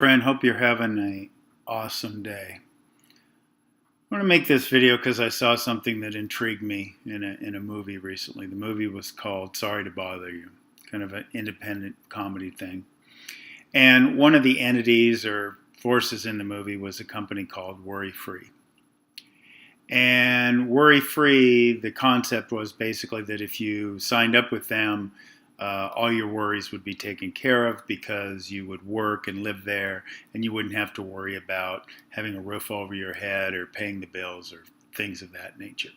Friend, hope you're having an awesome day. I want to make this video because I saw something that intrigued me in a movie recently. The movie was called Sorry to Bother You, kind of an independent comedy thing. And one of the entities or forces in the movie was a company called Worry Free. And Worry Free, the concept was basically that if you signed up with them, all your worries would be taken care of because you would work and live there and you wouldn't have to worry about having a roof over your head or paying the bills or things of that nature.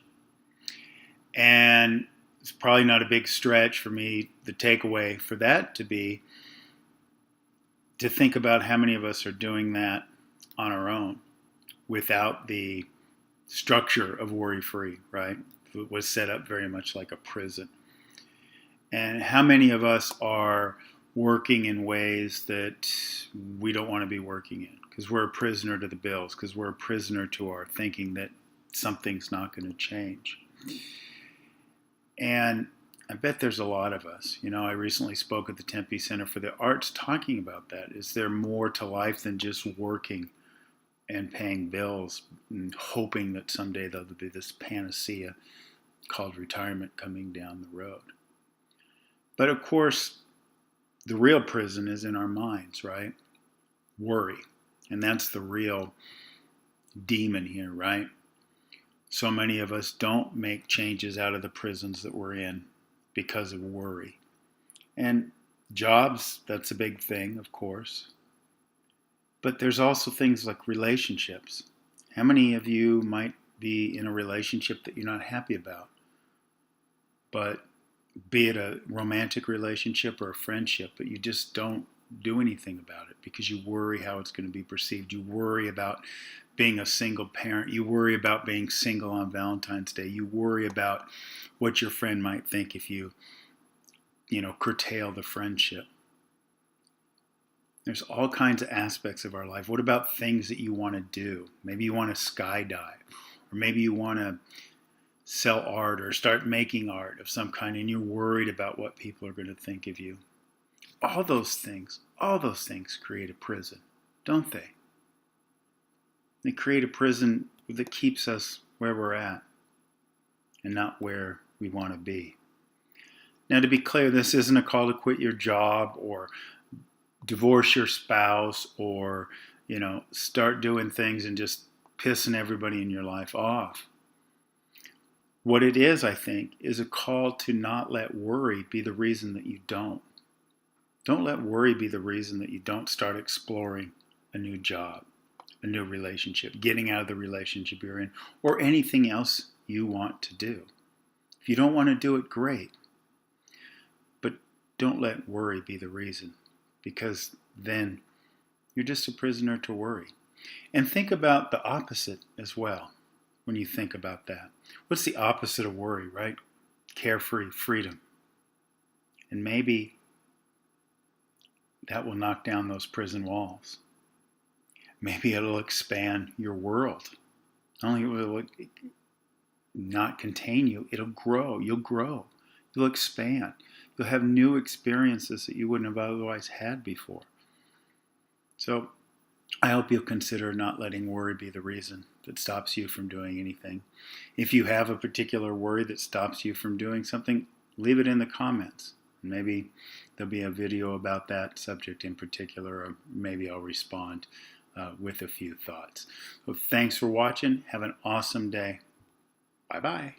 And it's probably not a big stretch for me, the takeaway for that to be to think about how many of us are doing that on our own without the structure of Worry Free, right? It was set up very much like a prison. And how many of us are working in ways that we don't want to be working in because we're a prisoner to the bills, because we're a prisoner to our thinking that something's not going to change. And I bet there's a lot of us. You know, I recently spoke at the Tempe Center for the Arts talking about that. Is there more to life than just working and paying bills and hoping that someday there'll be this panacea called retirement coming down the road? But of course, the real prison is in our minds, right? Worry. And that's the real demon here, right? So many of us don't make changes out of the prisons that we're in because of worry. And jobs, that's a big thing, of course. But there's also things like relationships. How many of you might be in a relationship that you're not happy about? But be it a romantic relationship or a friendship, but you just don't do anything about it because you worry how it's going to be perceived. You worry about being a single parent. You worry about being single on Valentine's Day. You worry about what your friend might think if you curtail the friendship. There's all kinds of aspects of our life. What about things that you want to do? Maybe you want to skydive, or maybe you want to sell art or start making art of some kind, and you're worried about what people are going to think of you. All those things create a prison, don't they? They create a prison that keeps us where we're at and not where we want to be. Now, to be clear, this isn't a call to quit your job or divorce your spouse or, start doing things and just pissing everybody in your life off. What it is, I think, is a call to not let worry be the reason that you don't. Don't let worry be the reason that you don't start exploring a new job, a new relationship, getting out of the relationship you're in, or anything else you want to do. If you don't want to do it, great. But don't let worry be the reason, because then you're just a prisoner to worry. And think about the opposite as well. When you think about that, what's the opposite of worry, right? Carefree, freedom. And maybe that will knock down those prison walls. Maybe it'll expand your world. Not only will it not contain you, it'll grow. You'll grow. You'll expand. You'll have new experiences that you wouldn't have otherwise had before. So I hope you'll consider not letting worry be the reason that stops you from doing anything. If you have a particular worry that stops you from doing something, leave it in the comments. Maybe there'll be a video about that subject in particular, or maybe I'll respond with a few thoughts. So thanks for watching. Have an awesome day. Bye-bye.